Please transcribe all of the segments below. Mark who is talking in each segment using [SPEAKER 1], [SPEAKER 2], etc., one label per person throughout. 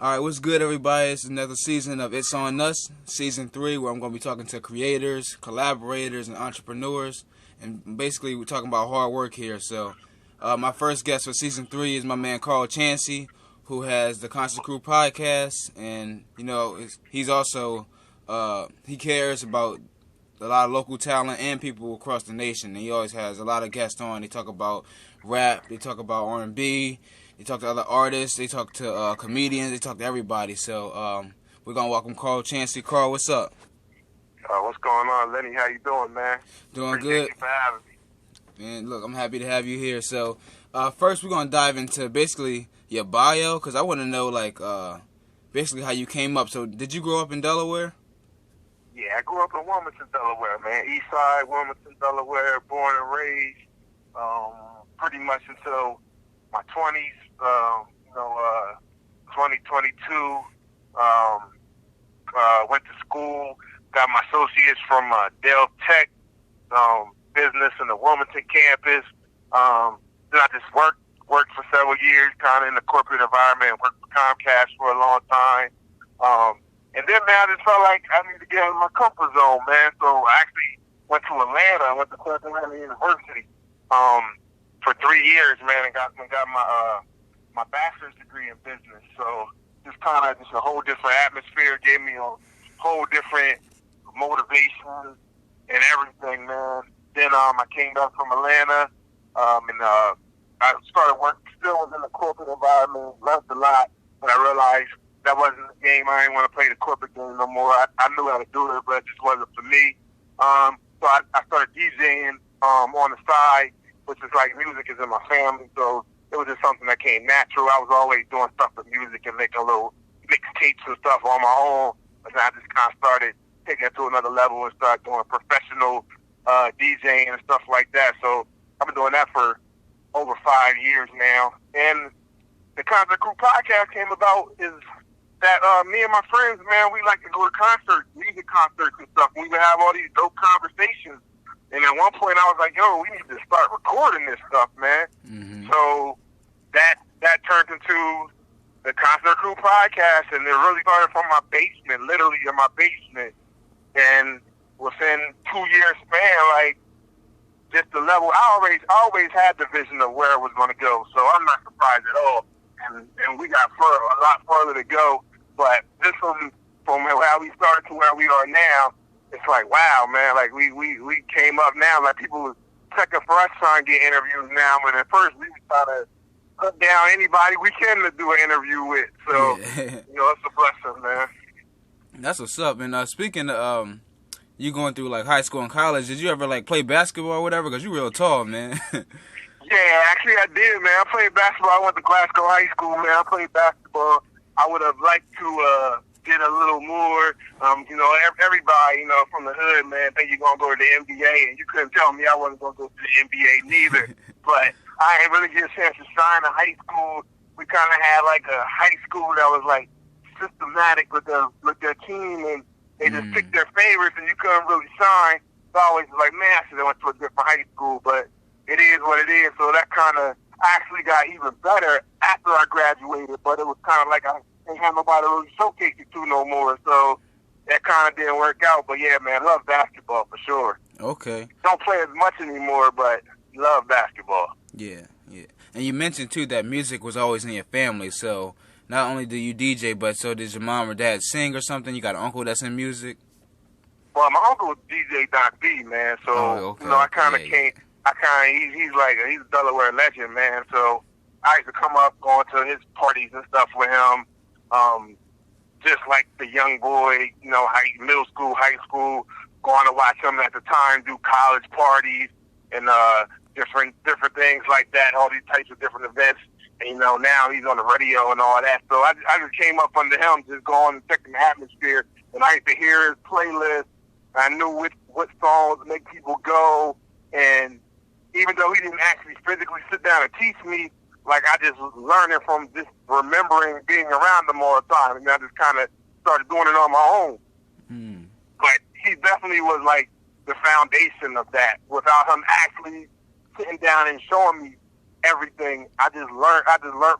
[SPEAKER 1] All right, what's good, everybody? It's another season of It's On Us, Season 3, where I'm going to be talking to creators, collaborators, and entrepreneurs. And basically, we're talking about hard work here. So, my first guest for Season 3 is my man, Chancy, who has the Concert Crew podcast. And, he's also, he cares about a lot of local talent and people across the nation. And he always has a lot of guests on. They talk about rap, they talk about R&B. They talk to other artists. They talk to comedians. They talk to everybody. So we're going to welcome Chancy. Carl, what's up?
[SPEAKER 2] What's going on, Lenny? How you doing, man?
[SPEAKER 1] Doing
[SPEAKER 2] Appreciate
[SPEAKER 1] good.
[SPEAKER 2] You for having me.
[SPEAKER 1] Man, look, I'm happy to have you here. So first we're going to dive into basically your bio, because I want to know, basically how you came up. So did you grow up in Delaware?
[SPEAKER 2] Yeah, I grew up in Wilmington, Delaware, man. East side, Wilmington, Delaware, born and raised pretty much until my 20s, 2022, went to school, got my associates from Dell Tech, business in the Wilmington campus. Then I just worked for several years, kind of in the corporate environment, worked for Comcast for a long time. And then, man, I just felt like I need to get out of my comfort zone, man. So I actually went to Atlanta. I went to Atlanta University. For 3 years, man, and got my bachelor's degree in business. So just a whole different atmosphere, gave me a whole different motivation and everything, man. Then I came back from Atlanta, and I started working, still was in the corporate environment, learned a lot, but I realized that wasn't the game. I didn't want to play the corporate game no more. I knew how to do it, but it just wasn't for me. So I started DJing on the side, which is like music is in my family, so it was just something that came natural. I was always doing stuff with music and making little mixtapes and stuff on my own, but then I just kind of started taking it to another level and started doing professional DJing and stuff like that. So I've been doing that for over 5 years now. And the Concert Crew podcast came about is that me and my friends, man, we like to go to concerts, music concerts and stuff. We would have all these dope conversations. And at one point, I was like, yo, we need to start recording this stuff, man. Mm-hmm. So that turned into the Concert Crew podcast, and it really started from my basement, literally in my basement. And within 2 years span, just the level, I always had the vision of where it was going to go. So I'm not surprised at all. And we got a lot further to go. But just from how we started to where we are now, it's like, wow, man, we came up now, people were checking for us trying to get interviews now, but at first we were trying to cut down anybody we can to do an interview with. So, it's a blessing, man.
[SPEAKER 1] That's what's up. And speaking of you going through high school and college, did you ever play basketball or whatever? Because you're real tall, man.
[SPEAKER 2] Yeah, actually I did, man. I played basketball. I went to Glasgow High School, man. I played basketball. I would have liked to get a little more. Everybody, from the hood, man, think you're going to go to the NBA, and you couldn't tell me I wasn't going to go to the NBA neither. But I ain't really get a chance to shine in high school. We kind of had a high school that was systematic with their team, and they just picked their favorites, and you couldn't really shine. So I always was like, man, I should have went to a different high school, but it is what it is. So that kind of actually got even better after I graduated, but it was kind of like I didn't have nobody to really showcase it to no more. So that kind of didn't work out. But yeah, man, love basketball for sure.
[SPEAKER 1] Okay.
[SPEAKER 2] Don't play as much anymore, but love basketball.
[SPEAKER 1] Yeah. And you mentioned too that music was always in your family. So not only do you DJ, but so did your mom or dad sing or something? You got an uncle that's in music?
[SPEAKER 2] Well, my uncle was DJ Doc B, man. So
[SPEAKER 1] okay.
[SPEAKER 2] I kind of came. He's a Delaware legend, man. So I used to come up going to his parties and stuff with him. Just like the young boy, middle school, high school, going to watch him at the time do college parties and different things like that, all these types of different events. And, now he's on the radio and all that. So I just came up under him, just going and checking the atmosphere. And I used to hear his playlist. I knew what songs make people go. And even though he didn't actually physically sit down and teach me, I just was learning from just remembering being around them all the time. And I just kind of started doing it on my own. Mm. But he definitely was the foundation of that. Without him actually sitting down and showing me everything, I just learned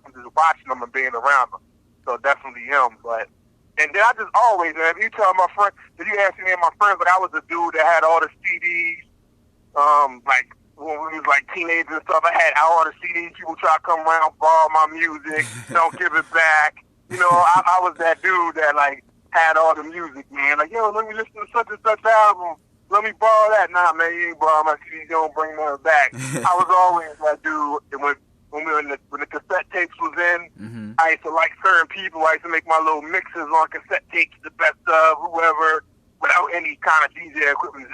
[SPEAKER 2] from just watching them and being around them. So definitely him. But and then I just always, man, if you tell my friend, if you ask any of my friends, like I was a dude that had all the CDs, like when we was like teenagers and stuff, I had all the CDs. People try to come around, borrow my music, don't give it back. You know, I was that dude that like had all the music, man. Like, yo, let me listen to such and such album. Let me borrow that. Nah, man, you ain't borrow my CD. Don't bring none back. I was always that dude. And when the cassette tapes was in, I used to like certain people. I used to make my little mixes on cassette tapes, the best of whoever, without any kind of DJ equipment.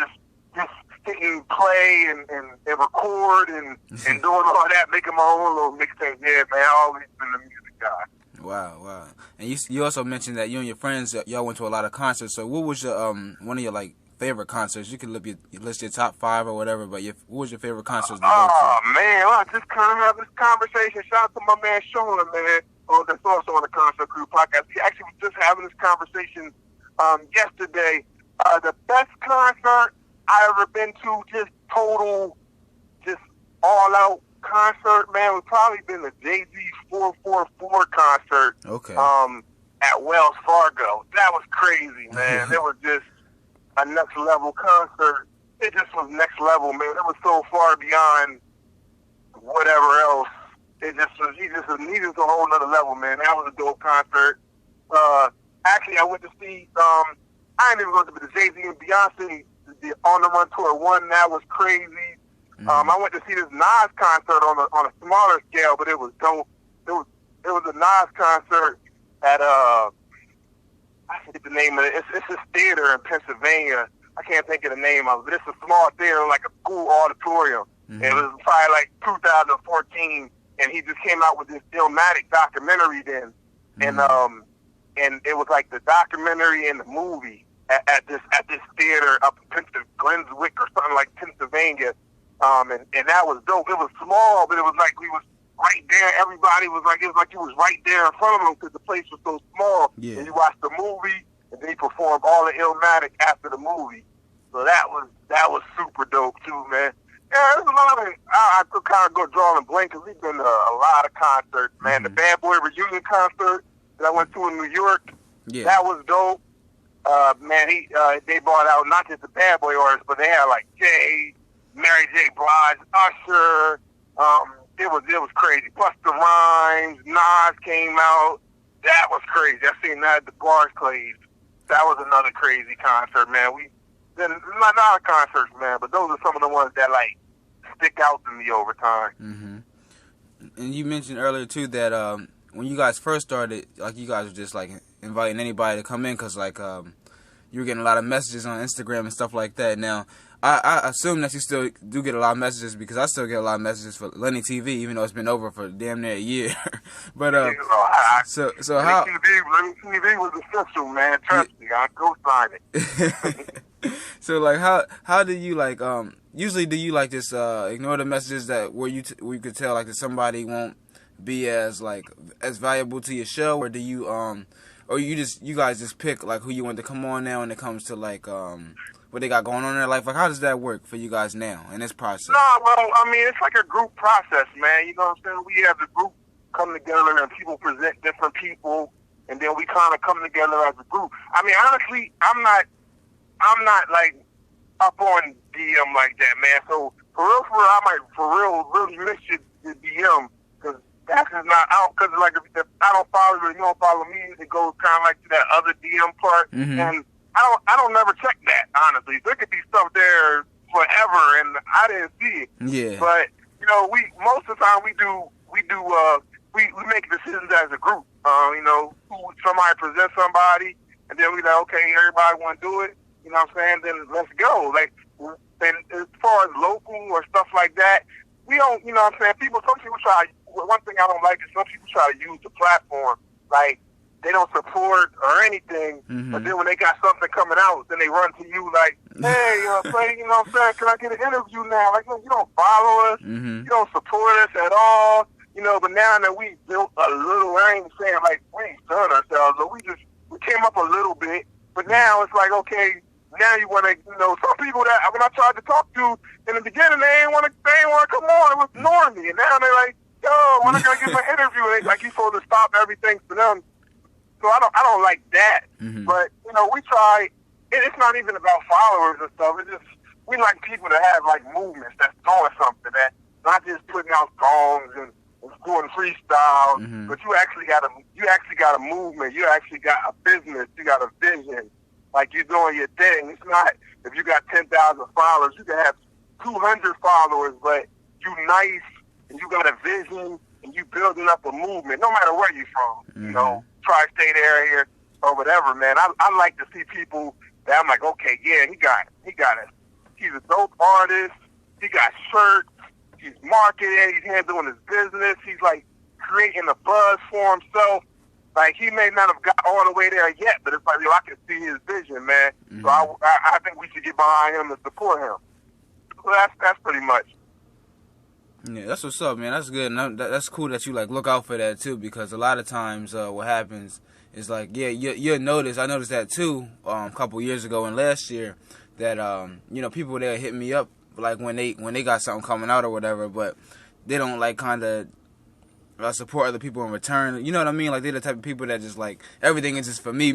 [SPEAKER 2] Just hitting play and record and doing all that, making my own little mixtape. Yeah, man, I always been the music guy.
[SPEAKER 1] Wow. And you also mentioned that you and your friends, y'all went to a lot of concerts. So what was your one of your like favorite concerts? You can list your top 5 or whatever, but what was your favorite concerts?
[SPEAKER 2] Oh man, well, I just kind of have this conversation. Shout out to my man Sean, man, that's also on the Concert Crew podcast. We actually was just having this conversation yesterday. The best concert I ever been to, just total, just all out concert, man, would probably been the Jay-Z 444 concert.
[SPEAKER 1] Okay.
[SPEAKER 2] At Wells Fargo. That was crazy, man. It was just a next level concert. It just was next level, man. It was so far beyond whatever else. It just was, he just needed a whole nother level, man. That was a dope concert. Actually, I went to see, I ain't even going to the Jay-Z and Beyonce, the On the Run Tour 1. That was crazy. I went to see this Nas concert on a smaller scale, but it was dope. It was a Nas concert at I forget the name of it. It's this theater in Pennsylvania. I can't think of the name of it. But it's a small theater, like a school auditorium. It was probably like 2014, and he just came out with this Illmatic documentary then, and it was like the documentary and the movie at this theater up in Glennswick or something like Pennsylvania. And that was dope. It was small, but it was like we was right there. Everybody was like, it was like you was right there in front of them because the place was so small.
[SPEAKER 1] Yeah.
[SPEAKER 2] And you watched the movie, and they performed all the Illmatic after the movie. So that was super dope too, man. Yeah, there's a lot of, I could kind of go drawing a blank because we've been to a lot of concerts, man. The Bad Boy reunion concert that I went to in New York, that was dope. Man, they brought out not just the Bad Boy artists, but they had like Jay, Mary J. Blige, Usher. It was crazy. Busta Rhymes, Nas came out. That was crazy. I seen that at the Barclays. That was another crazy concert, man. Not a lot of concerts, man, but those are some of the ones that like stick out to me over time.
[SPEAKER 1] And you mentioned earlier too that when you guys first started, like you guys were just like inviting anybody to come in because like you were getting a lot of messages on Instagram and stuff like that. Now I assume that you still do get a lot of messages because I still get a lot of messages for Lenny TV, even though it's been over for damn near a year. But so how
[SPEAKER 2] Lenny TV was essential, man. Trust me, I go sign it.
[SPEAKER 1] So like how do you like usually do you like just ignore the messages that where you could tell like that somebody won't be as valuable to your show, or do you or you guys just pick like who you want to come on now when it comes to like what they got going on in their life? Like how does that work for you guys now in this process?
[SPEAKER 2] No, well, I mean it's like a group process, man. You know what I'm saying? We have the group come together and people present different people, and then we kind of come together as a group. I mean, honestly, I'm not like up on DM like that, man. So for real, I might really miss your DM because that's just not out. Because like if I don't follow you, you don't follow me, it goes kind of like to that other DM part, and I don't never check that. Honestly, there could be stuff there forever, and I didn't see it.
[SPEAKER 1] Yeah.
[SPEAKER 2] But you know, we most of the time we make decisions as a group. You know, somebody presents somebody, and then we like, okay, everybody want to do it. You know what I'm saying? Then let's go. Like, and as far as local or stuff like that, we don't, you know what I'm saying? Some people try, one thing I don't like is some people try to use the platform. Like, they don't support or anything, but then when they got something coming out, then they run to you like, hey, you know what I'm saying? Can I get an interview now? Like, you don't follow us. You don't support us at all. You know, but now that we built a little, I ain't saying like we ain't done ourselves, but we came up a little bit. But now it's like, okay, now you want to, you know, some people that when I tried to talk to in the beginning, they ain't want to come on. It was ignoring me, and now they're like, yo, when I gonna get my interview? And they like, you supposed to stop everything for them So I don't like that.
[SPEAKER 1] Mm-hmm.
[SPEAKER 2] But, you know, we try, it's not even about followers and stuff. It's just, we like people to have like movements that's doing something, that not just putting out songs and doing freestyle,
[SPEAKER 1] Mm-hmm.
[SPEAKER 2] but you actually got a movement. You actually got a business. You got a vision. Like, you're doing your thing. It's not, if you got 10,000 followers, you can have 200 followers, but you nice and you got a vision and you building up a movement, no matter where you're from.
[SPEAKER 1] Mm-hmm.
[SPEAKER 2] You know, tri-state area or whatever, man. I like to see people that I'm like, okay, yeah, he got it. He's a dope artist. He got shirts. He's marketing. He's handling his business. He's like creating a buzz for himself. Like, he may not have got all the way there yet, but it's like, yo, I can see his vision, man.
[SPEAKER 1] Mm-hmm.
[SPEAKER 2] So I think we should get behind him and support him. So that's pretty much.
[SPEAKER 1] Yeah, that's what's up, man. That's good. And that's cool that you like look out for that too, because a lot of times what happens is like, yeah, you'll notice. I noticed that too a couple years ago and last year that you know, people there hit me up like when they got something coming out or whatever, but they don't like kind of support other people in return. You know what I mean? Like, they're the type of people that just like everything is just for me.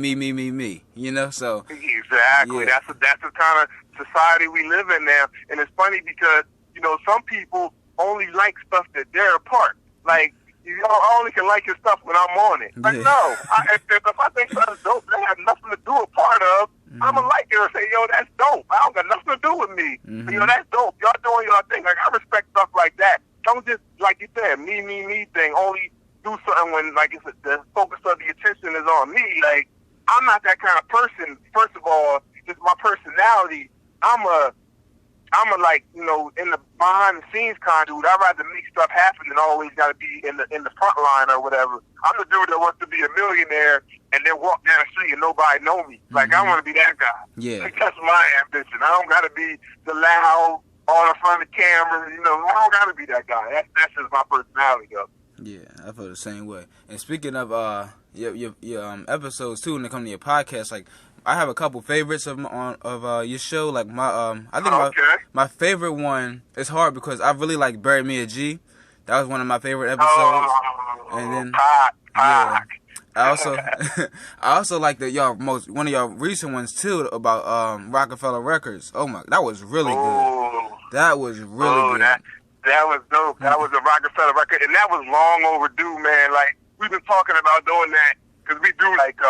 [SPEAKER 1] You know? So
[SPEAKER 2] Exactly.
[SPEAKER 1] Yeah.
[SPEAKER 2] That's the kind of society we live in now. And it's funny because, you know, some people only like stuff that they're a part. Like, you know, I only can like your stuff when I'm on it. Like,
[SPEAKER 1] Yeah.
[SPEAKER 2] no. If I think something's dope, that has nothing to do a part of, I'm going to like it or say, yo, that's dope. I don't got nothing to do with me.
[SPEAKER 1] Mm-hmm.
[SPEAKER 2] You know, that's dope. Y'all doing your thing. Like, I respect stuff like that. Don't just, like you said, me thing. Only do something when, like, the focus of the attention is on me. Like, I'm not that kind of person. First of all, just my personality. I'm a like, you know, in the behind the scenes kind of dude. I'd rather make stuff happen than always got to be in the front line or whatever. I'm the dude that wants to be a millionaire and then walk down the street and nobody know me. Like, I want to be that guy.
[SPEAKER 1] Yeah.
[SPEAKER 2] Like, that's my ambition. I don't got to be the loud, all in front of the camera. You know, I don't got to be that guy. That's just my personality, though.
[SPEAKER 1] Yeah, I feel the same way. And speaking of your episodes too, when it comes to your podcast, like, I have a couple favorites of your show. Like, my I think my favorite one is hard because I really like Bury Me a G. That was one of my favorite episodes. And then yeah, I also like one of y'all recent ones too about Rockefeller Records. Oh my, that was really good. That was really good.
[SPEAKER 2] That was dope. That was a Rockefeller record, and that was long overdue, man. Like, we've been talking about doing that because we do, like,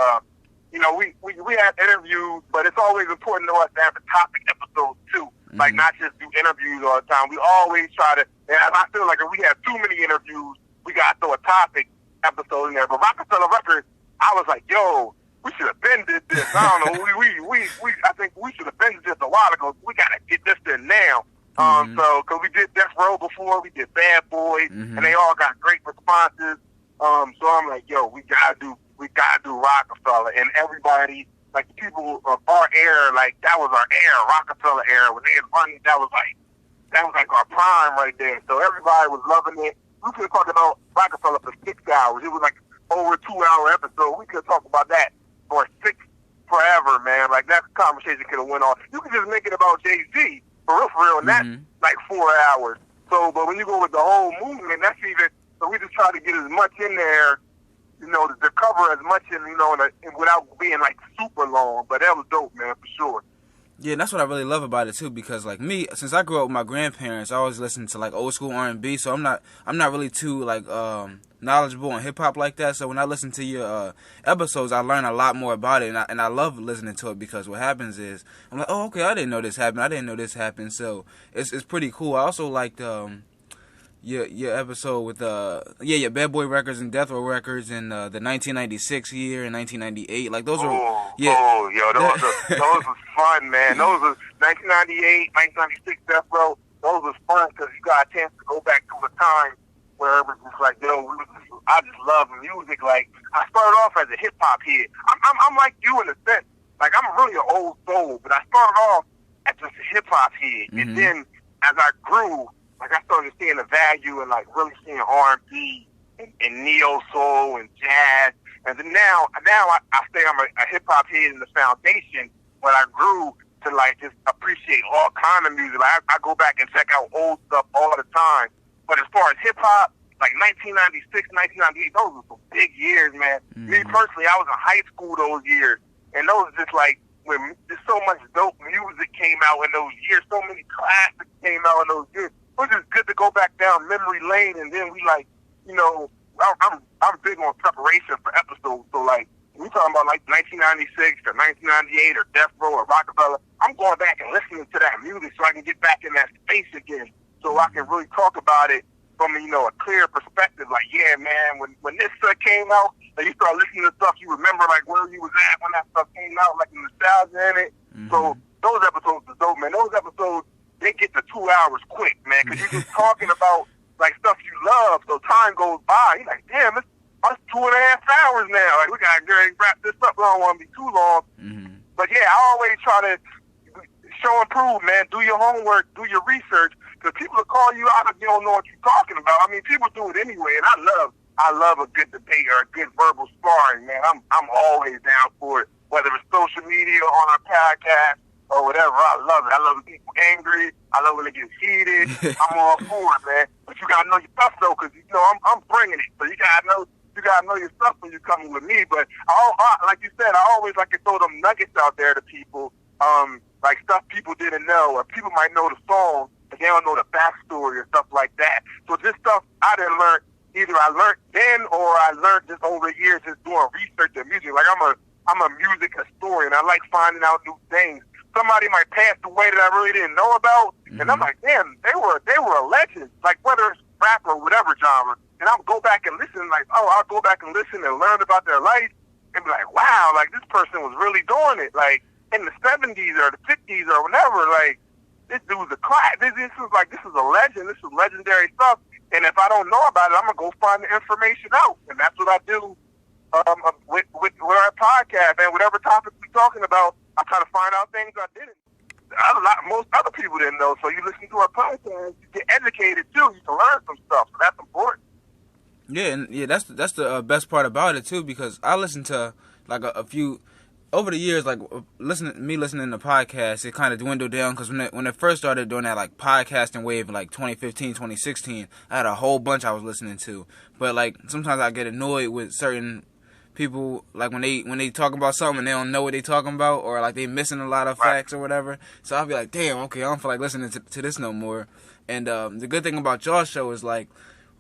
[SPEAKER 2] you know, we have interviews, but it's always important to us to have a topic episode too. Mm-hmm. Like, not just do interviews all the time. We always try to, and I feel like if we have too many interviews, we got to throw a topic episode in there. But Rockefeller Records, I was like, yo, we should have been did this. I don't know. I think we should have been did this a while ago. We got to get this in now.
[SPEAKER 1] Mm-hmm.
[SPEAKER 2] So, because we did Death Row before, we did Bad Boys,
[SPEAKER 1] mm-hmm.
[SPEAKER 2] and they all got great responses. So I'm like, yo, we gotta do Rockefeller, and everybody, like, the people of our era, like, that was our era, Rockefeller era, when they had running, that was like our prime right there. So everybody was loving it. We could talk about Rockefeller for 6 hours. It was like over a 2-hour episode. We could talk about that for forever, man. Like, that conversation could have went on. You could just make it about Jay-Z. For real, and that's like 4 hours. So, but when you go with the whole movement, that's even, so we just try to get as much in there, you know, to cover as much in, you know, without being like super long. But that was dope, man, for sure.
[SPEAKER 1] Yeah, and that's what I really love about it too, because like me, since I grew up with my grandparents, I always listened to like old school R&B, so I'm not really too like knowledgeable on hip hop like that. So when I listen to your episodes, I learn a lot more about it, and I love listening to it, because what happens is I'm like, oh, okay, I didn't know this happened. So it's pretty cool. I also liked your episode with your Bad Boy Records and Death Row Records and the 1996 year and 1998. Like, those
[SPEAKER 2] those was fun, man. Those was 1998, 1996 Death Row. Those was fun because you got a chance to go back to a time where it was just like, yo, I just love music. Like, I started off as a hip hop head. I'm like you in a sense. Like, I'm really an old soul, but I started off as just a hip hop head, and then as I grew, like, I started seeing the value and like really seeing R&B and neo soul and jazz, and then now I say I'm a hip hop head in the foundation. But I grew to like just appreciate all kind of music. Like, I go back and check out old stuff all the time. But as far as hip hop, like 1996, 1998, those were some big years, man. Me personally, I was in high school those years, and those just like, when there's so much dope music came out in those years, so many classics came out in those years. It was just good to go back down memory lane, and then we like, you know, I'm big on preparation for episodes, so like, we talking about like 1996 or 1998 or Death Row or Rockefeller, I'm going back and listening to that music so I can get back in that space again, so I can really talk about it from, you know, a clear perspective. Like, yeah, man, when this stuff came out, and you start listening to stuff, you remember like where you was at when that stuff came out, like the nostalgia in it. So those episodes are dope, man. Those episodes, they get to 2 hours quick, man, because you're just talking about like stuff you love. So time goes by. You're like, damn, it's 2.5 hours now. Like, we gotta wrap this up. I don't want to be too long. But yeah, I always try to show and prove, man. Do your homework, do your research, because people will call you out if you don't know what you're talking about. I mean, people do it anyway, and I love a good debate or a good verbal sparring, man. I'm always down for it, whether it's social media or on our podcast or whatever. I love it. I love when people angry. I love when it gets heated. I'm all for it, man. But you gotta know your stuff though, because you know I'm bringing it. So you gotta know your stuff when you're coming with me. But like you said, I always like to throw them nuggets out there to people, like stuff people didn't know, or people might know the song, but they don't know the backstory or stuff like that. So this stuff I didn't learn. Either I learned then or I learned just over the years just doing research in music. Like I'm a music historian. I like finding out new things. Somebody might pass away that I really didn't know about, and I'm like, damn, they were a legend. Like whether it's rap or whatever genre, and I'll go back and listen. Like, I'll go back and listen and learn about their life, and be like, wow, like this person was really doing it. Like in the 70s or the 50s or whatever. Like this dude's a class. This is a legend. This is legendary stuff. And if I don't know about it, I'm gonna go find the information out, and that's what I do with our podcast, man. Whatever topic we're talking about, I try to find out things I didn't. Most other people didn't know. So you listen to our podcast, you get educated too. You can learn some stuff. So that's important.
[SPEAKER 1] Yeah, and yeah, that's the best part about it too, because I listen to like a few. Over the years, like listening to podcasts, it kind of dwindled down because when it first started doing that like podcasting wave in like 2015, 2016, I had a whole bunch I was listening to. But like sometimes I get annoyed with certain people, like when they talk about something and they don't know what they talking about, or like they missing a lot of facts or whatever. So I'll be like, damn, okay, I don't feel like listening to this no more. And the good thing about y'all show is like,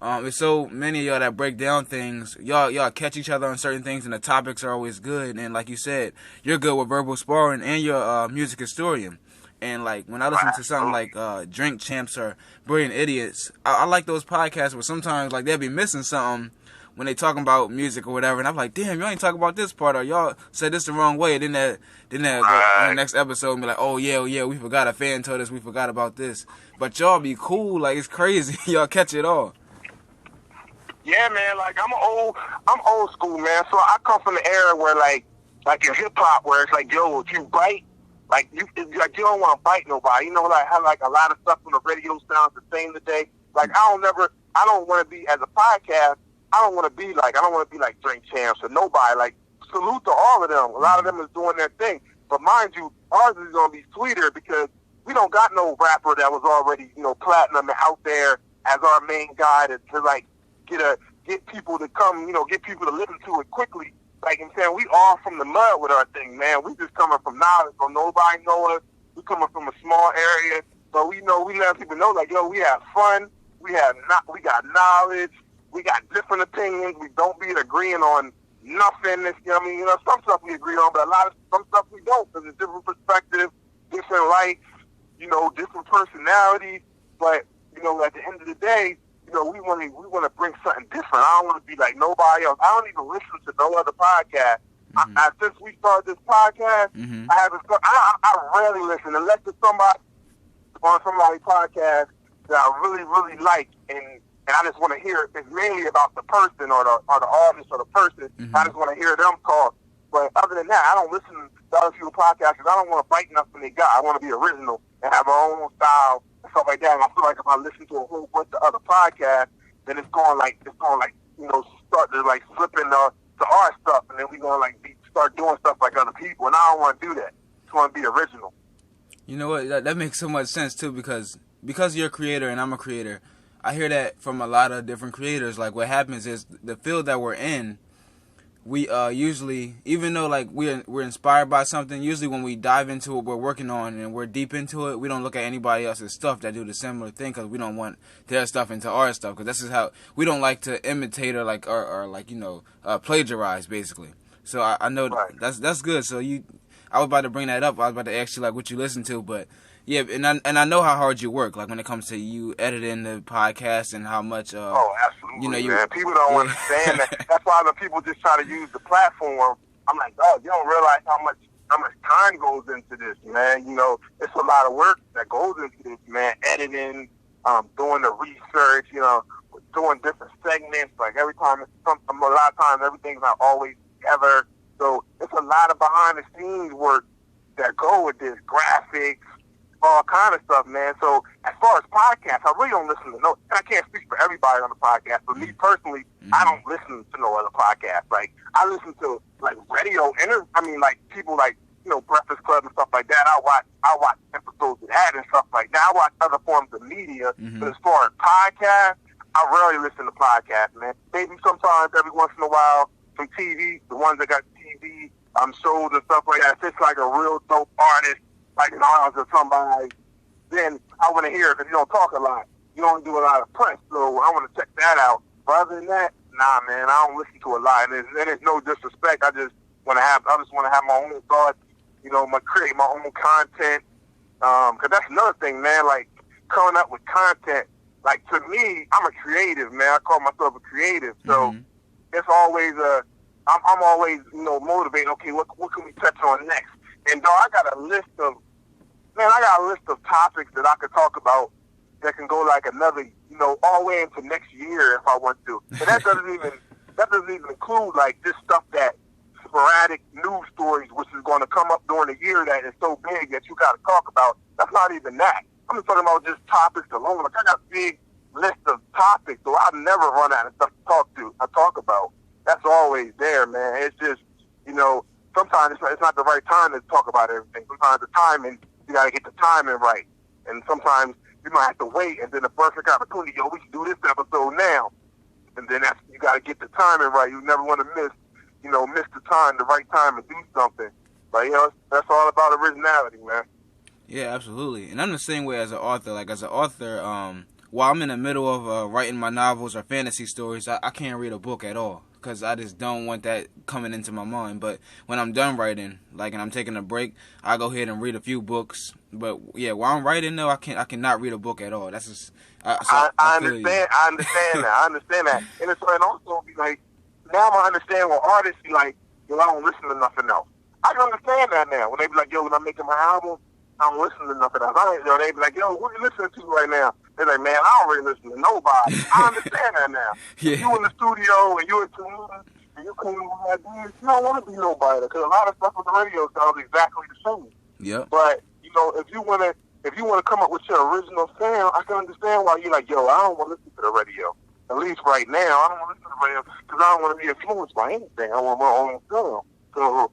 [SPEAKER 1] it's so many of y'all that break down things. Y'all catch each other on certain things, and the topics are always good. And like you said, you're good with verbal sparring, and you're a music historian. And like when I listen to something like Drink Champs or Brilliant Idiots, I like those podcasts where sometimes like they'll be missing something when they talking about music or whatever, and I'm like, damn, y'all ain't talking about this part, or y'all said this the wrong way. Then that go on the next episode and be like, oh yeah, we forgot, a fan told us we forgot about this. But y'all be cool, like it's crazy. Y'all catch it all.
[SPEAKER 2] Yeah, man, like I'm old school, man. So I come from the era where like in hip hop, where it's like, yo, if you bite, like you don't want to bite nobody. You know, like how like a lot of stuff on the radio sounds the same today. Like I don't want to be, as a podcast, I don't want to be like Drink Champs or nobody. Like salute to all of them. A lot of them is doing their thing. But mind you, ours is gonna be sweeter because we don't got no rapper that was already, you know, platinum out there as our main guy to like get people to come, you know, get people to listen to it quickly. Like I'm saying, we all from the mud with our thing, man. We just coming from knowledge, so nobody know us. We coming from a small area, so we let people know, like, yo, we have fun, we got knowledge, we got different opinions. We don't be agreeing on nothing. You know what I mean? You know, some stuff we agree on, but some stuff we don't, because it's different perspectives, different likes, you know, different personalities. But you know, at the end of the day, you know, we want to bring something different. I don't want to be like nobody else. I don't even listen to no other podcast. Since we started this podcast, I rarely listen unless it's somebody on somebody's podcast that I really, really like, and I just want to hear it. It's mainly about the person or the artist or the person. I just want to hear them talk. But other than that, I don't listen to other people's podcasts because I don't want to bite nothing they got. I want to be original and have our own style and stuff like that. And I feel like if I listen to a whole bunch of other podcasts, then it's going like you know, start to like slip into our stuff, and then we gonna like start doing stuff like other people. And I don't want to do that. I just want to be original.
[SPEAKER 1] You know what? That makes so much sense too, because you're a creator and I'm a creator. I hear that from a lot of different creators. Like, what happens is the field that we're in, we usually, even though like we're inspired by something, usually when we dive into what we're working on and we're deep into it, we don't look at anybody else's stuff that do the similar thing, because we don't want their stuff into our stuff, because this is how we don't like to imitate or like or like plagiarize basically. So I know
[SPEAKER 2] Right.
[SPEAKER 1] that's good. So I was about to bring that up. I was about to ask you like what you listen to, but yeah, and I know how hard you work, like when it comes to you editing the podcast and how much
[SPEAKER 2] Oh, absolutely,
[SPEAKER 1] you
[SPEAKER 2] man. People don't understand that. That's why when people just try to use the platform, I'm like, oh, you don't realize how much time goes into this, man. You know, it's a lot of work that goes into this, man. Editing, doing the research, doing different segments. Like every time, a lot of times, everything's not always together. So it's a lot of behind the scenes work that go with this, graphics, all kind of stuff, man. So as far as podcasts, I really don't listen to no. And I can't speak for everybody on the podcast, but me personally, I don't listen to no other podcasts. Like I listen to like radio like people like Breakfast Club and stuff like that. I watch episodes of that and stuff like that. I watch other forms of media, but as far as podcasts, I rarely listen to podcasts, man. Maybe sometimes every once in a while some TV, the ones that got TV shows and stuff like that. If it's like a real dope artist, like Nas or somebody, then I want to hear it because you don't talk a lot. You don't do a lot of press, so I want to check that out. But other than that, nah, man, I don't listen to a lot. And it's no disrespect. I just want to have my own thoughts. Create my own content. Because that's another thing, man. Like coming up with content. Like to me, I'm a creative, man. I call myself a creative. So it's always I'm always motivated. Okay, what can we touch on next? And dog, I got a list of topics that I could talk about that can go like another, all the way into next year if I want to. And that doesn't even include like this stuff that sporadic news stories, which is going to come up during the year that is so big that you got to talk about. That's not even that. I'm just talking about just topics alone. Like I got a big list of topics, so I'll never run out of stuff to talk about. That's always there, man. It's just, sometimes it's not the right time to talk about everything. Sometimes the timing, you got to get the timing right. And sometimes you might have to wait, and then the perfect opportunity, we should do this episode now. And then you got to get the timing right. You never want to miss the right time to do something. But, that's all about originality, man.
[SPEAKER 1] Yeah, absolutely. And I'm the same way as an author. Like, as an author, while I'm in the middle of writing my novels or fantasy stories, I can't read a book at all, because I just don't want that coming into my mind. But when I'm done writing, and I'm taking a break, I go ahead and read a few books. But yeah, while I'm writing, though, I cannot read a book at all. That's just
[SPEAKER 2] I understand that. I understand that. And also be like, now I understand when artists be like, I don't listen to nothing else. I can understand that now. When they be like, when I'm making my album, I don't listen to nothing else. They be like, what are you listening to right now? They're like, man, I don't really listen to nobody. I understand that now.
[SPEAKER 1] Yeah.
[SPEAKER 2] You in the studio and you in tune and you come with ideas, you don't want to be nobody, because a lot of stuff on the radio sounds exactly the same.
[SPEAKER 1] Yeah.
[SPEAKER 2] But if you want to come up with your original sound, I can understand why you're like, I don't want to listen to the radio. At least right now, I don't want to listen to the radio because I don't want to be influenced by anything. I want my own sound. So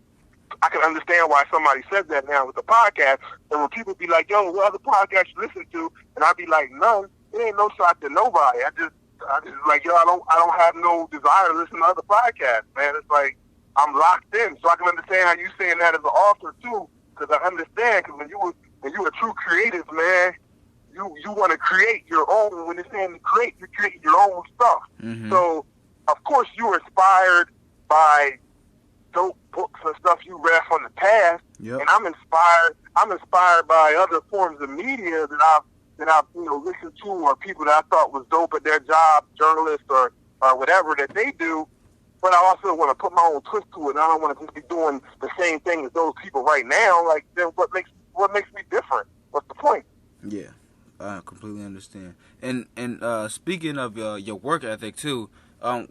[SPEAKER 2] I can understand why somebody said that now with the podcast. And when people be like, what other podcast you listen to? And I be like, none. It ain't no shot to nobody. I just like, I don't have no desire to listen to other podcasts, man. It's like I'm locked in. So I can understand how you saying that as an author too, because I understand. Because when you a true creative, man, you want to create your own. When it's saying to create, you create your own stuff. So of course you're inspired by dope books and stuff you read from the past, and I'm inspired by other forms of media that I've listened to, or people that I thought was dope at their job, journalists or whatever that they do. But I also want to put my own twist to it. I don't want to just be doing the same thing as those people right now. Like, then what makes me different? What's the point?
[SPEAKER 1] Yeah, I completely understand. And speaking of your work ethic too,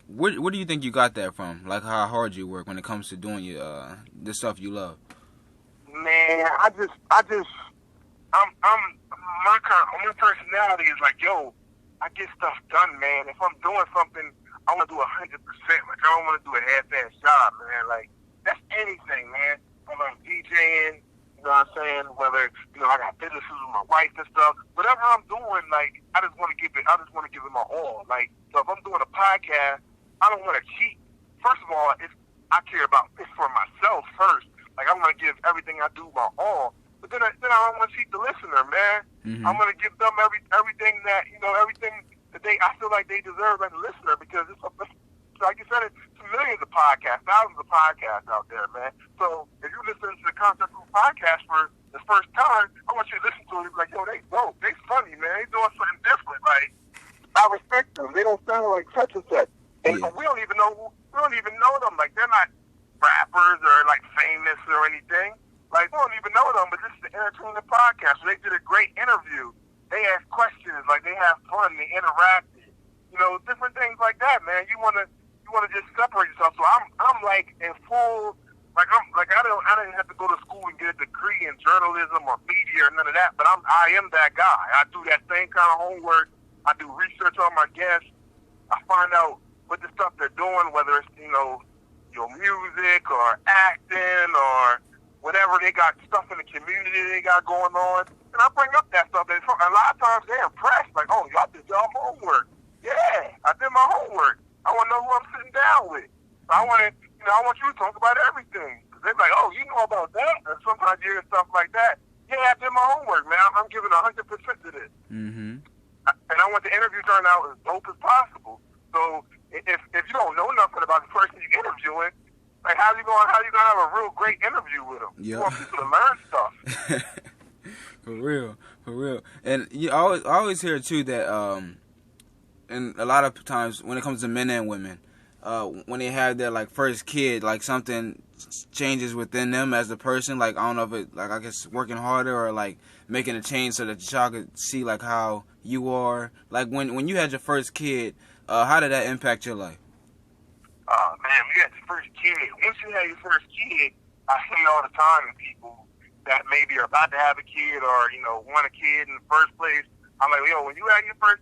[SPEAKER 1] where do you think you got that from? Like how hard you work when it comes to doing the stuff you love?
[SPEAKER 2] Man, my personality is like, I get stuff done, man. If I'm doing something, I want to do 100%. Like, I don't want to do a half-ass job, man. Like, that's anything, man. Whether I'm DJing, You know what I'm saying? Whether, I got businesses with my wife and stuff. Whatever I'm doing, like, I just want to give it my all. Like, so if I'm doing a podcast, I don't want to cheat. First of all, I care about it for myself first. Like, I want to give everything I do my all. But then I don't want to cheat the listener, man.
[SPEAKER 1] Mm-hmm.
[SPEAKER 2] I'm going to give them everything that, everything that I feel like they deserve as a listener, because it's like you said, it's millions of podcasts, thousands of podcasts out there, man. So if you listen to the Concept Group podcast for the first time, I want you to listen to it and be like, yo, they funny, man. They doing something different. Like, I respect them. They don't sound like such and such. And we don't even know them. Like, they're not rappers or like famous or anything. Like, we don't even know them, but this is the entertainment podcast. So they did a great interview. They asked questions, like they have fun, they interacted. Different things like that, man. You wanna just separate yourself. So I'm like in full, like I didn't have to go to school and get a degree in journalism or media or none of that, but I am that guy. I do that same kind of homework. I do research on my guests. I find out what the stuff they're doing, whether it's your music or acting or whatever. They got stuff in the community they got going on, and I bring up that stuff. And a lot of times they're impressed, like, oh, y'all did y'all homework. Yeah, I did my homework. I want to know who I'm sitting down with. So I want you to talk about everything. They're like, oh, you know about that? And sometimes you hear stuff like that. Yeah, I did my homework, man. I'm giving 100% to this.
[SPEAKER 1] Mm-hmm.
[SPEAKER 2] And I want the interview turned out as dope as possible. So if you don't know nothing about the person you're interviewing, like, how you gonna have a real great interview with them?
[SPEAKER 1] Yep.
[SPEAKER 2] You want people to learn stuff.
[SPEAKER 1] For real. And you always hear too that and a lot of times when it comes to men and women, when they have their like first kid, like something changes within them as a person. Like, I don't know if it, like, I guess working harder or like making a change so that the child could see like how you are. Like when you had your first kid, how did that impact your life?
[SPEAKER 2] Man, when you had your first kid, once you have your first kid, I see all the time in people that maybe are about to have a kid or want a kid in the first place. I'm like, yo, when you had your first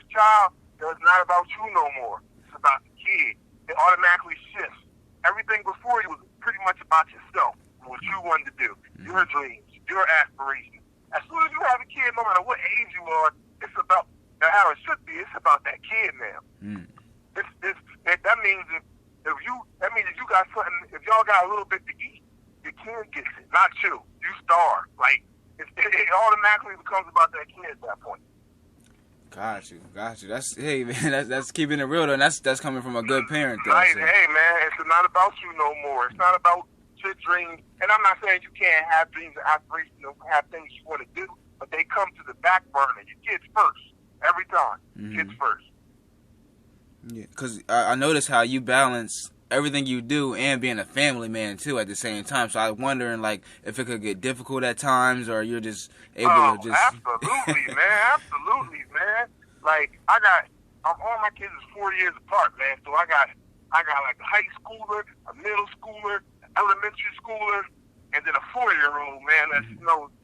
[SPEAKER 2] child, it's not about you no more. It's about the kid. It automatically shifts. Everything before you was pretty much about yourself, what you wanted to do, your dreams, your aspirations. As soon as you have a kid, no matter what age you are, it's about how it should be. It's about that kid now. That means if you got something, if y'all got a little bit to eat, your kid gets it, not you. You starve. Like, it automatically becomes about that kid at that point.
[SPEAKER 1] Got you. Hey man, that's keeping it real though. And that's coming from a good parent though.
[SPEAKER 2] Right,
[SPEAKER 1] so.
[SPEAKER 2] Hey man, it's not about you no more. It's not about your dreams. And I'm not saying you can't have dreams and aspirations and have things you want to do, but they come to the back burner. Your kids first, every time.
[SPEAKER 1] Mm-hmm.
[SPEAKER 2] Kids first.
[SPEAKER 1] Yeah, because I noticed how you balance everything you do and being a family man too at the same time. So I was wondering like if it could get difficult at times, or you're just able to just.
[SPEAKER 2] Absolutely, man. Absolutely, man. Like all my kids is 4 years apart, man. So I got like a high schooler, a middle schooler, elementary schooler, and then a 4-year-old, man. That's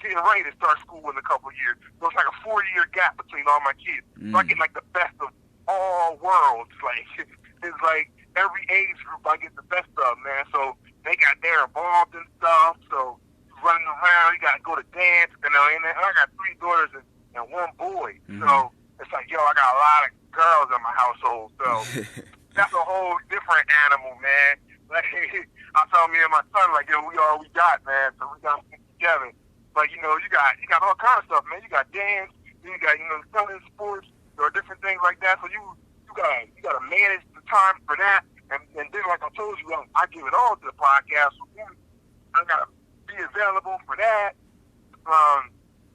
[SPEAKER 2] getting ready to start school in a couple of years. So it's like a 4-year gap between all my kids. So I get like the best of all worlds. Like it's like every age group I get the best of, man. So they're involved in stuff. So running around, you gotta go to dance, and I got 3 daughters and 1 boy.
[SPEAKER 1] Mm-hmm.
[SPEAKER 2] So it's like, yo, I got a lot of girls in my household. So that's a whole different animal, man. Like I told me and my son, like, yo, we all we got, man. So we gotta stick together. But you got all kinds of stuff, man. You got dance, you got selling sports, or different things like that. So you gotta manage the time for that. And then, like I told you, I give it all to the podcast. So I gotta be available for that.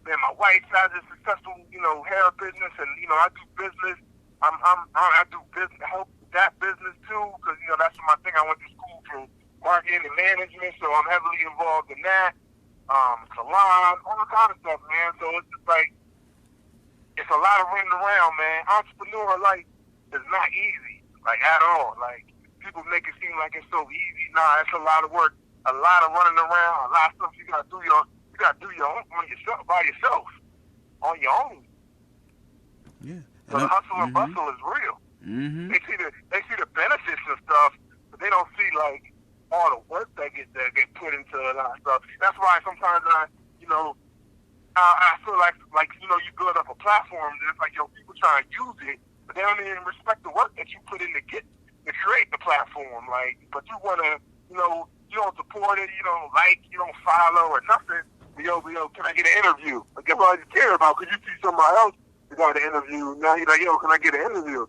[SPEAKER 2] Then my wife has a successful, hair business, and I do business. I do business, help that business too, because that's my thing. I went to school for marketing and management, so I'm heavily involved in that. Salon, all kind of stuff, man. So it's just like it's a lot of running around, man. Entrepreneur life is not easy, like at all. Like people make it seem like it's so easy. Nah, it's a lot of work, a lot of running around, a lot of stuff you gotta do your own on yourself, by yourself, on your own.
[SPEAKER 1] Yeah.
[SPEAKER 2] So the hustle and bustle is real.
[SPEAKER 1] Mm-hmm.
[SPEAKER 2] They see the benefits and stuff, but they don't see like all the work that get put into a lot of stuff. That's why sometimes I feel like you build up a platform and it's like people try to use it, but they don't even respect the work that you put in to create the platform. Like, but you wanna you don't support it, you don't like, you don't follow or nothing. Yo, can I get an interview? Like, that's all you care about, because you see somebody else who got an interview. Now you're like, yo, can I get an interview?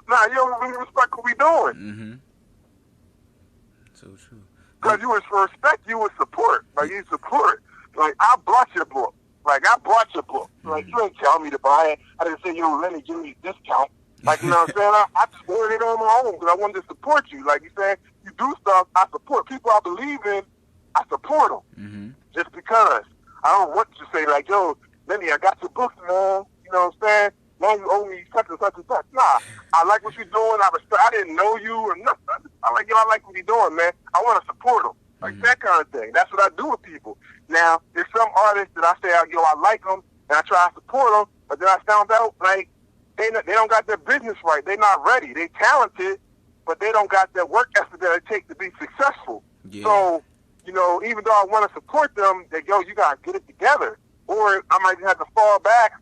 [SPEAKER 2] Nah, you don't really respect what we doing.
[SPEAKER 1] Mm-hmm. So true.
[SPEAKER 2] Because you would respect, you would support. Like, you support. Like, I bought your book. Like, I bought your book. Like, you ain't tell me to buy it. I didn't say, yo, let me give me a discount. Like, you know what I'm saying? I just ordered it on my own because I wanted to support you. Like you said, you do stuff, I support. People I believe in, I support them.
[SPEAKER 1] Mm-hmm.
[SPEAKER 2] Just because. I don't want to say, like, yo, Lenny, I got your books, man. You know what I'm saying? Now you owe me such and such and such. Nah, I like what you're doing. I didn't know you or nothing. I like what you're doing, man. I want to support them. Like, that kind of thing. That's what I do with people. Now, there's some artists that I say, yo, I like them, and I try to support them, but then I found out, like, they don't got their business right. They're not ready. They talented, but they don't got that work ethic that it takes to be successful. Yeah. So, even though I want to support them, that, yo, you got to get it together. Or I might have to fall back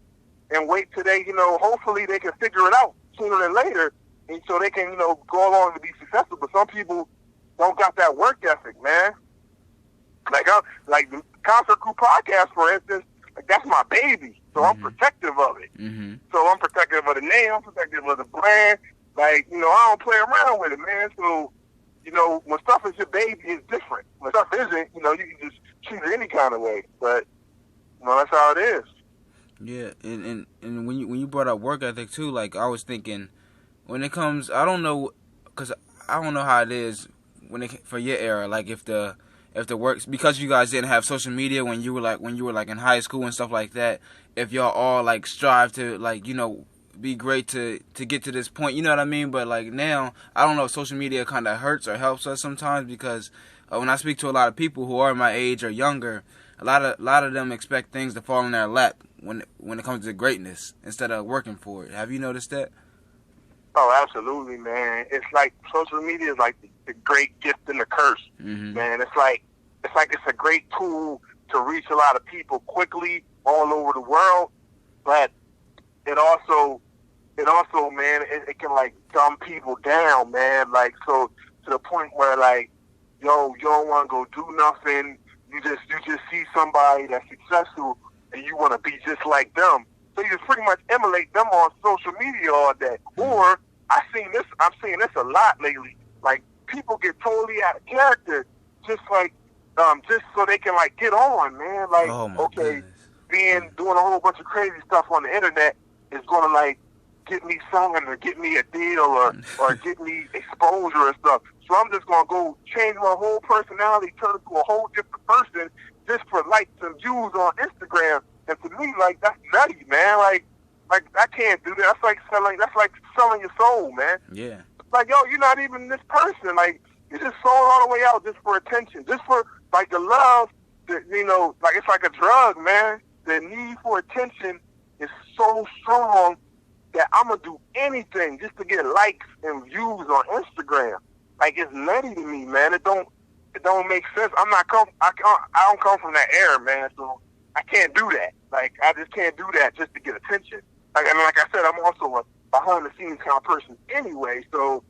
[SPEAKER 2] and wait till they, hopefully they can figure it out sooner than later, and so they can, go along to be successful. But some people don't got that work ethic, man. Like the Concert Crew podcast, for instance, like, that's my baby. So I'm protective of it. Mm-hmm. So I'm protective of the name. I'm protective of the brand. Like, I don't play around with it, man. So, when stuff is your baby, it's different. When stuff isn't, you can just treat it any kind of way. But, that's how it is.
[SPEAKER 1] Yeah, and when you brought up work ethic too, like, I was thinking, when it comes, I don't know, because I don't know how it is for your era, like if the works, because you guys didn't have social media when you were like in high school and stuff like that, if y'all all like strive to, like, be great to get to this point, you know what I mean? But like now, I don't know if social media kind of hurts or helps us sometimes, because when I speak to a lot of people who are my age or younger, a lot of them expect things to fall in their lap when it comes to greatness instead of working for it. Have you noticed that?
[SPEAKER 2] Oh, absolutely, man. It's like social media is like the great gift and the curse, man. It's like it's a great tool to reach a lot of people quickly all over the world, but it also, man, it can, like, dumb people down, man. Like, so to the point where, like, yo, you don't want to go do nothing. You just see somebody that's successful and you want to be just like them. So you just pretty much emulate them on social media all day. Or I'm seeing this a lot lately. Like, people get totally out of character, just so they can, like, get on, man. Like, okay, doing a whole bunch of crazy stuff on the internet is gonna, like, get me something or get me a deal or get me exposure and stuff. So I'm just gonna go change my whole personality, turn into a whole different person just for likes and views on Instagram. And to me, like, that's nutty, man. Like I can't do that. That's like selling your soul, man. Yeah. Like, yo, you're not even this person. Like, you just sold all the way out just for attention, just for, like, the love that, like, it's like a drug, man. The need for attention is so strong that I'm gonna do anything just to get likes and views on Instagram. Like, it's nutty to me, man. It don't make sense. I don't come from that era, man. So I can't do that. Like, I just can't do that just to get attention. Like I said, I'm also a behind the scenes kind of person anyway. So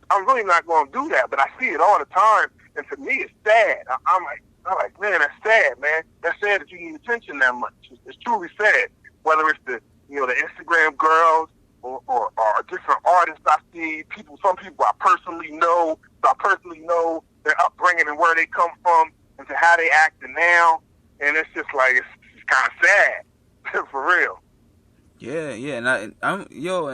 [SPEAKER 2] I'm really not gonna do that. But I see it all the time, and to me, it's sad. I'm like, man, that's sad, man. That's sad that you need attention that much. It's truly sad. Whether it's the Instagram girls or different artists I see, some people I personally know. So I personally know their upbringing and where they come from and to how they acting now. And it's just like, it's kind of sad, for real.
[SPEAKER 1] Yeah, and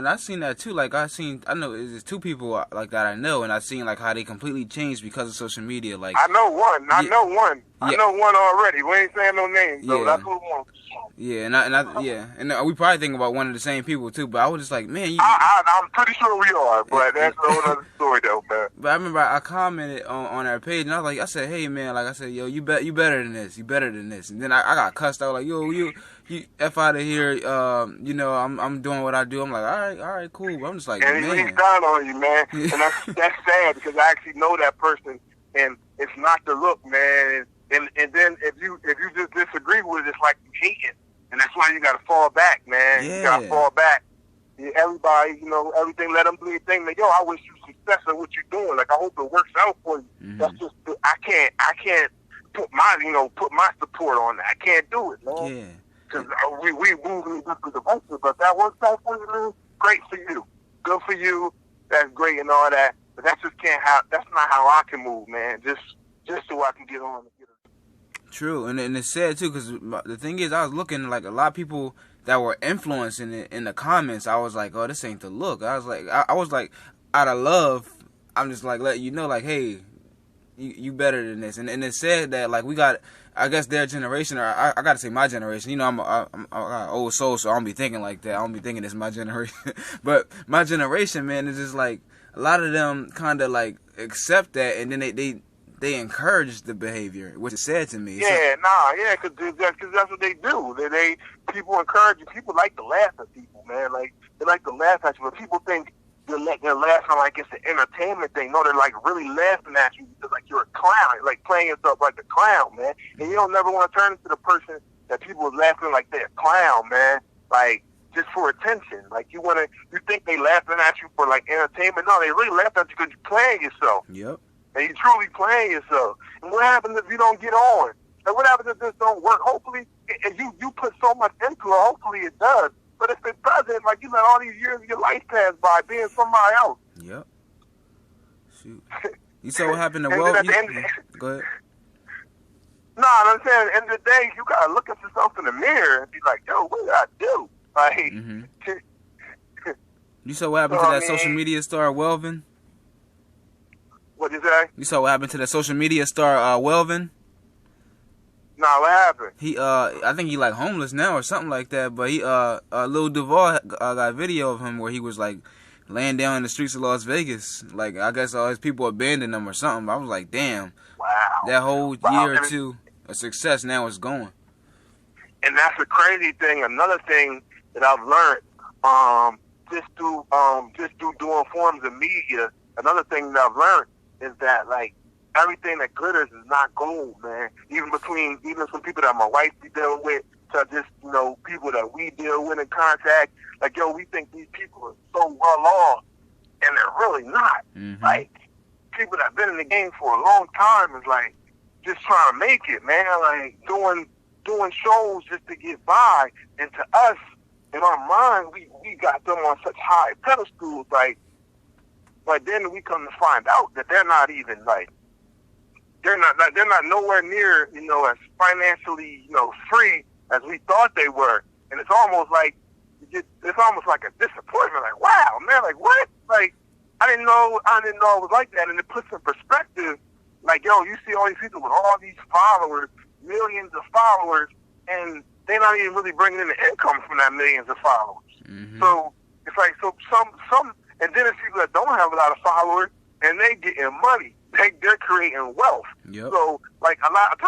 [SPEAKER 1] I seen that too. Like, I know there's two people like that I know, and I seen like how they completely changed because of social media. Like,
[SPEAKER 2] I know one. I know one already. We ain't saying no names, though. That's who one.
[SPEAKER 1] Yeah, and we probably think about one of the same people too. But I was just like, man,
[SPEAKER 2] I'm pretty sure we are, but that's a whole other story, though, man.
[SPEAKER 1] But I remember I commented on our page, and I said, hey, man, like I said, yo, you better than this, and then I got cussed out, like, yo, you F out of here, I'm doing what I do. I'm like, all right, cool. But I'm just like,
[SPEAKER 2] and
[SPEAKER 1] man.
[SPEAKER 2] he's down on you, man. And that's sad because I actually know that person and it's not the look, man. And then if you just disagree with it, it's like you hate it, and that's why you got to fall back, man.
[SPEAKER 1] Yeah.
[SPEAKER 2] You got to fall back. Everybody, you know, everything. Let them do their thing. Like, yo, I wish you success in what you're doing. Like, I hope it works out for you.
[SPEAKER 1] Mm-hmm.
[SPEAKER 2] That's just I can't put my support on that. I can't do it, man.
[SPEAKER 1] Yeah.
[SPEAKER 2] Because we move in different directions, but that works out for you, man. Great for you. Good for you. That's great and all that. But that just can't have. That's not how I can move, man. Just so I can get on and get it.
[SPEAKER 1] True, and it's sad too, because the thing is, I was looking like a lot of people that were influencing it in the comments. I was like, oh, this ain't the look. I was like, out of love, I'm just like letting you know, like, hey, you better than this. And it said that like we got, I guess their generation, or I gotta say my generation. You know, I'm an old soul, so I don't be thinking like that. I don't be thinking it's my generation. But my generation, man, is just like a lot of them kind of like accept that, and then they encourage the behavior, which is sad to me.
[SPEAKER 2] Because that's what they do. People encourage you. People like to laugh at people, man. Like, they like to laugh at you, but people think they're laughing like it's an entertainment thing. No, they're like really laughing at you because like you're a clown, like playing yourself like a clown, man. And you don't never want to turn into the person that people are laughing like they're a clown, man. Like, just for attention. Like, you think they laughing at you for like entertainment. No, they really laughing at you because you're playing yourself.
[SPEAKER 1] Yep.
[SPEAKER 2] And you're truly playing yourself. And what happens if you don't get on? And what happens if this don't work? Hopefully, if you put so much into it, hopefully it does. But if it doesn't, like, you let all these years of your life pass by being somebody else.
[SPEAKER 1] Yep. Shoot. You saw what happened to Will? Go ahead.
[SPEAKER 2] No, I'm saying at the end of the day, you got to look at yourself in the mirror and be like, yo, what did I do? Like,
[SPEAKER 1] mm-hmm. You saw what happened to that social media star, Welvin?
[SPEAKER 2] What'd you say?
[SPEAKER 1] You saw what happened to that social media star, Welvin?
[SPEAKER 2] Nah, what happened?
[SPEAKER 1] He, I think he like homeless now or something like that. But he, Lil Duval got a video of him where he was like laying down in the streets of Las Vegas. Like, I guess all his people abandoned him or something. I was like, damn.
[SPEAKER 2] Wow.
[SPEAKER 1] That whole year or two of success now is gone.
[SPEAKER 2] And that's a crazy thing. Another thing that I've learned, just through doing forms of media. Another thing that I've learned is that like everything that glitters is not gold, man. Even some people that my wife be dealing with, to just, you know, people that we deal with in contact. Like, yo, we think these people are so well off, and they're really not.
[SPEAKER 1] Mm-hmm.
[SPEAKER 2] Like, people that have been in the game for a long time is like just trying to make it, man. Like doing shows just to get by. And to us, in our mind, we got them on such high pedestals, like. But then we come to find out that they're not even like they're not nowhere near, you know, as financially, you know, free as we thought they were. And it's almost like a disappointment. Like, wow, man, like what? Like I didn't know it was like that. And it puts in perspective, like, yo, you see all these people with all these followers, millions of followers, and they're not even really bringing in the income from that millions of followers.
[SPEAKER 1] Mm-hmm.
[SPEAKER 2] So it's like some. And then there's people that don't have a lot of followers, and they getting money. They're creating wealth.
[SPEAKER 1] Yep.
[SPEAKER 2] So, like a lot of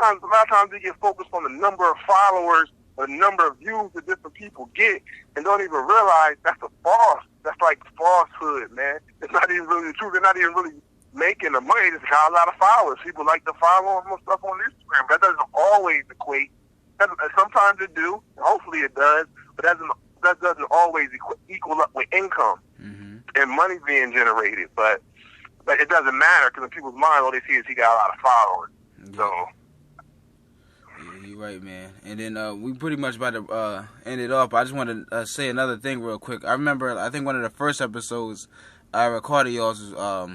[SPEAKER 2] times, they get focused on the number of followers or the number of views that different people get, and don't even realize that's a false. That's like falsehood, man. It's not even really the truth. They're not even really making the money. They just got a lot of followers. People like to follow them and stuff on Instagram. That doesn't always equate. Sometimes it do. Hopefully it does, but that doesn't always equal up with income.
[SPEAKER 1] Mm-hmm.
[SPEAKER 2] And money being generated, but it doesn't matter because in people's mind, all they see is he got a lot of followers.
[SPEAKER 1] Yeah.
[SPEAKER 2] So,
[SPEAKER 1] yeah, you're right, man. And then we pretty much about to end it off. I just want to say another thing real quick. I remember, I think one of the first episodes I recorded y'all's was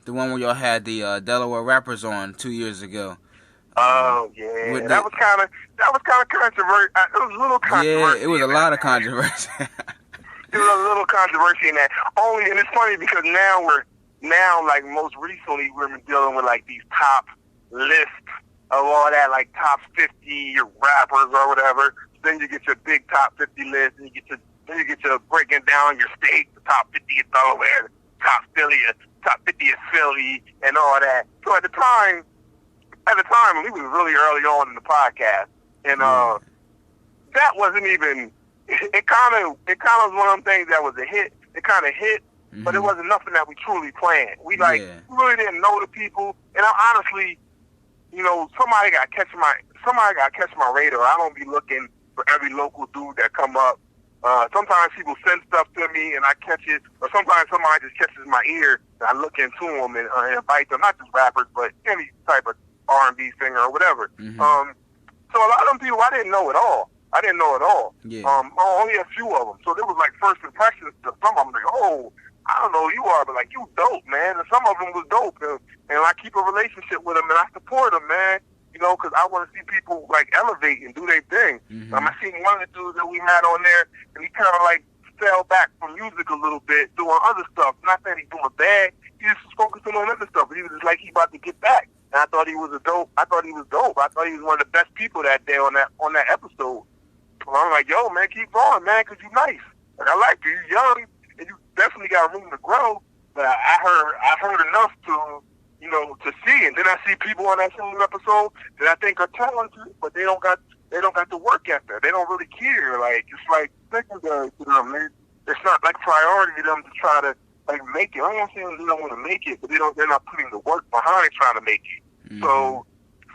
[SPEAKER 1] the one where y'all had the Delaware rappers on 2 years ago.
[SPEAKER 2] Oh yeah, that was kind of controversial. It was a little controversial.
[SPEAKER 1] Yeah, it was a lot of controversy.
[SPEAKER 2] There was a little controversy in that. And it's funny because now, like most recently, we're dealing with like these top lists of all that, like top 50 rappers or whatever. Then you get your big top 50 list, and you get your breaking down your state, the top 50 of Delaware, top 50 of Philly, and all that. So at the time, we was really early on in the podcast, and that wasn't even. It kind of was one of them things that was a hit. It kind of hit, but it wasn't nothing that we truly planned. We like
[SPEAKER 1] Yeah.
[SPEAKER 2] we really didn't know the people, and I honestly, you know, somebody got to catch my radar. I don't be looking for every local dude that come up. Sometimes people send stuff to me and I catch it, or sometimes somebody just catches my ear and I look into them and invite them, not just rappers, but any type of R&B singer or whatever. So a lot of them people I didn't know at all.
[SPEAKER 1] Yeah.
[SPEAKER 2] Only a few of them. So there was like first impressions to some of them. Like, oh, I don't know who you are, but like, you dope, man. And some of them was dope. And I keep a relationship with them and I support them, man. You know, because I want to see people like elevate and do their thing. I seen one of the dudes that we had on there, and he kind of like fell back from music a little bit, doing other stuff. Not saying he's doing bad. He just was focusing on other stuff. But he was just like he about to get back. And I thought he was dope. I thought he was one of the best people that day on that episode. So I'm like, yo, man, keep going, man, because you nice. Like, I like you. You young, and you definitely got room to grow. But I heard enough to, you know, to see. And then I see people on that same episode that I think are talented, but they don't got the work ethic. They don't really care. Like, it's like secondary to them. It's not like priority to them to try to like make it. I'm not saying they don't want to make it, but they're not putting the work behind trying to make it. So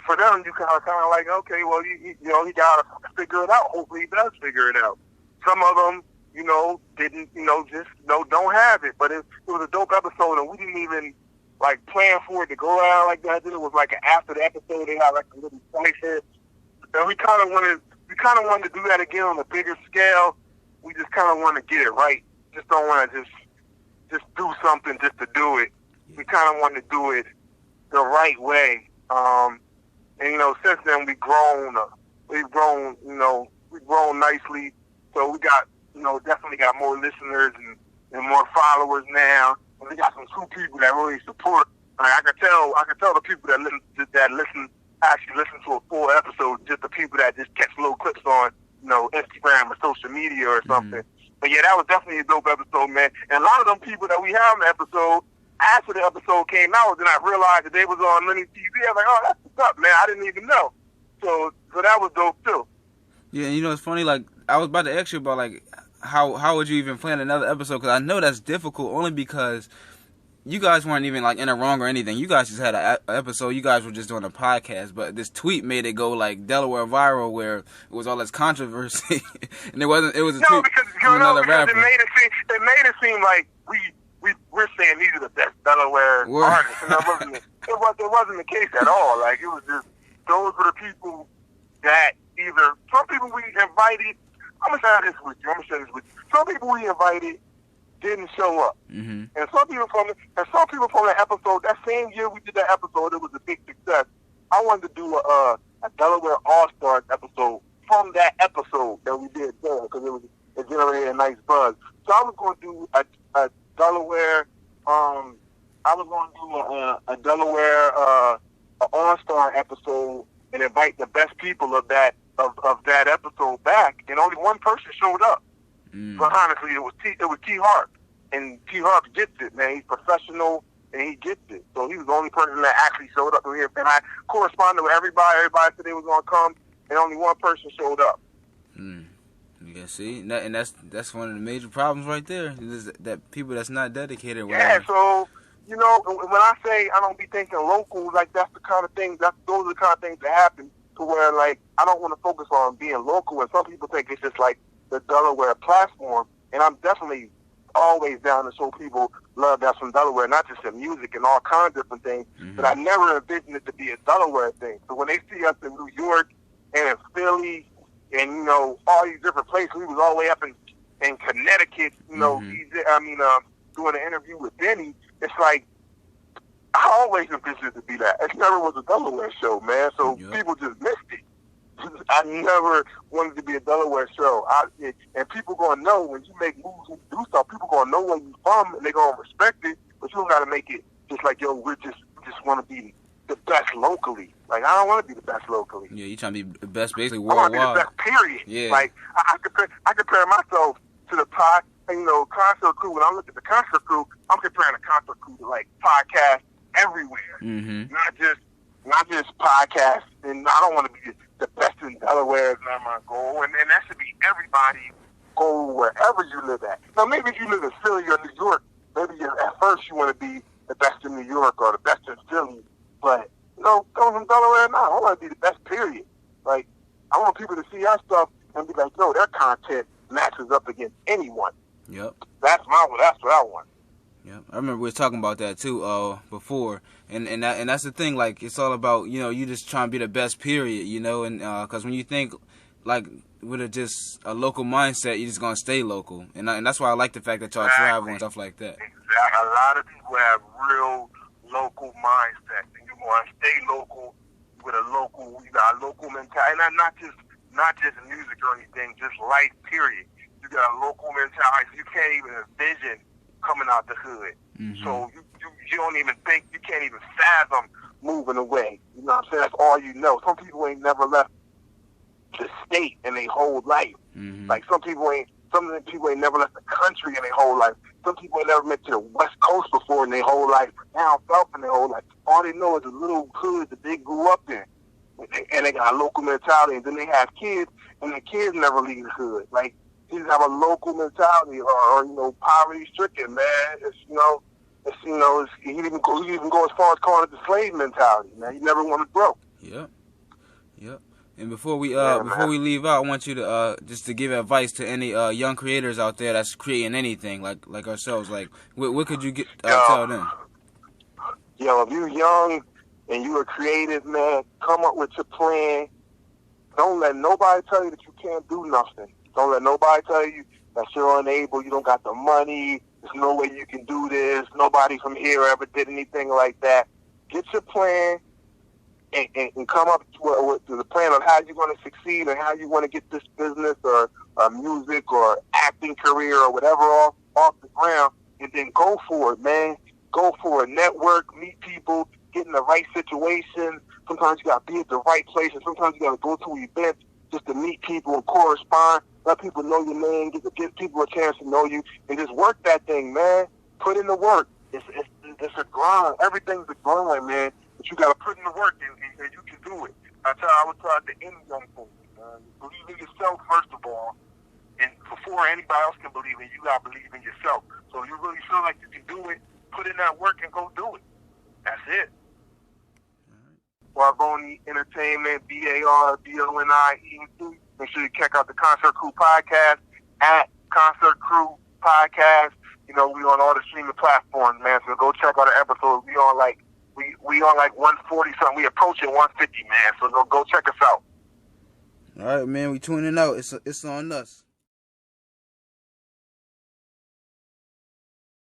[SPEAKER 2] for them, you kind of like, okay, well, you know, he got to figure it out. Hopefully he does figure it out. Some of them, you know, didn't, you know, just don't have it. But it was a dope episode, and we didn't even like plan for it to go out like that. Then it was like after the episode, they had like a little cipher, and we kind of wanted to do that again on a bigger scale. We just kind of want to get it right. Just don't want to just do something just to do it. We kind of want to do it the right way. And you know, since then we've grown, nicely. So we got, you know, definitely got more listeners and more followers now. And we got some true people that really support. Like, I can tell the people that actually listen to a full episode, just the people that just catch little clips on, you know, Instagram or social media or something. But yeah, that was definitely a dope episode, man. And a lot of them people that we have in the episode, after the episode came out, then I realized that they was on Money TV. I was like, oh, that's what's up, man. I didn't even know. So that was dope too.
[SPEAKER 1] Yeah, you know, it's funny, like, I was about to ask you about, like, how would you even plan another episode? Because I know that's difficult only because you guys weren't even, like, in a wrong or anything. You guys just had an episode. You guys were just doing a podcast. But this tweet made it go, like, Delaware viral, where it was all this controversy. And it was a tweet from another rapper.
[SPEAKER 2] It made it seem like we're saying these are the best Delaware artists. And it wasn't the case at all. Like, it was just, those were the people that either, some people we invited, I'm going to share this with you. Some people we invited didn't show up. And some people from the episode, that same year we did that episode, it was a big success. I wanted to do a Delaware All-Stars episode from that episode that we did there, because it generated a nice buzz. So I was going to do a Delaware, a Delaware All-Star episode and invite the best people of that episode back, and only one person showed up. But honestly, it was T Harp, and T Harp gets it, man. He's professional and he gets it. So he was the only person that actually showed up here. And I corresponded with everybody. Everybody said they was gonna come, and only one person showed up.
[SPEAKER 1] Yeah, see, and that's one of the major problems right there. Is that people that's not dedicated.
[SPEAKER 2] Yeah, so you know, when I say I don't be thinking local, like those are the kind of things that happen. To where, like, I don't want to focus on being local, and some people think it's just like the Delaware platform, and I'm definitely always down to show people love that's from Delaware, not just in music and all kinds of different things, but I never envisioned it to be a Delaware thing. So when they see us in New York and in Philly and, you know, all these different places, we was all the way up in Connecticut, you know, doing an interview with Benny, it's like, I always envisioned it to be that. It never was a Delaware show, man. So people just missed it. I never wanted to be a Delaware show. And people gonna know when you make moves and do stuff. People gonna know where you from, and they gonna respect it. But you don't gotta make it just like, yo, we just want to be the best locally. Like, I don't want to be the best locally.
[SPEAKER 1] Yeah, you trying to be the best basically worldwide.
[SPEAKER 2] I want to be the best. Period.
[SPEAKER 1] Yeah.
[SPEAKER 2] Like I compare myself to the concert crew. When I look at the concert crew, I'm comparing the concert crew to like podcasts everywhere, not just podcasts. And I don't want to be the best in Delaware is not my goal, and that should be everybody's goal wherever you live at. Now, maybe if you live in Philly or New York, maybe at first you want to be the best in New York or the best in Philly, but coming from Delaware now, I want to be the best. Period. Like, I want people to see our stuff and be like, yo, their content matches up against anyone.
[SPEAKER 1] Yep.
[SPEAKER 2] That's what I want.
[SPEAKER 1] Yeah, I remember we was talking about that too before, and that's the thing. Like, it's all about, you just trying to be the best, period. And because when you think like with just a local mindset, you're just gonna stay local, and that's why I like the fact that y'all travel and stuff like that.
[SPEAKER 2] Exactly. A lot of people have real local mindset, and you want to stay local with a local. You got a local mentality, and not just music or anything, just life. Period. You got a local mentality. So you can't even envision coming out the hood. Mm-hmm. So you don't even think, you can't even fathom moving away. You know what I'm saying? That's all you know. Some people ain't never left the state in their whole life. Mm-hmm. Like some of the people ain't never left the country in their whole life. Some people ain't never been to the West Coast before in their whole life, down south in their whole life. All they know is a little hood that they grew up in. And they got a local mentality, and then they have kids, and the kids never leave the hood. Like, you have a local mentality, or poverty stricken, man. He even go as far as calling it the slave mentality, man. You never want to grow.
[SPEAKER 1] Yep. And before we leave out, I want you to just to give advice to any young creators out there that's creating anything like ourselves. Like, what could you tell them?
[SPEAKER 2] Yo, if you're young and you are creative, man, come up with your plan. Don't let nobody tell you that you can't do nothing. Don't let nobody tell you that you're unable, you don't got the money, there's no way you can do this, nobody from here ever did anything like that. Get your plan and come up with the plan of how you're going to succeed and how you want to get this business or music or acting career or whatever off the ground, and then go for it, man. Go for it. Network, meet people, get in the right situation. Sometimes you got to be at the right place, and sometimes you got to go to events just to meet people and correspond. Let people know your name, give people a chance to know you, and just work that thing, man. Put in the work. It's a grind. Everything's a grind, man. But you got to put in the work, and you can do it. I would tell the any young folks, believe in yourself first of all, and before anybody else can believe in you, got to believe in yourself. So if you really feel like you can do it, put in that work and go do it. That's it. Barboni Entertainment, BARBONIE. Make sure you check out the Concert Crew Podcast at Concert Crew Podcast. We on all the streaming platforms, man. So go check out the episodes. We on like 140 something. We approaching 150, man. So go check us out.
[SPEAKER 1] All right, man. We tuning out. It's on us.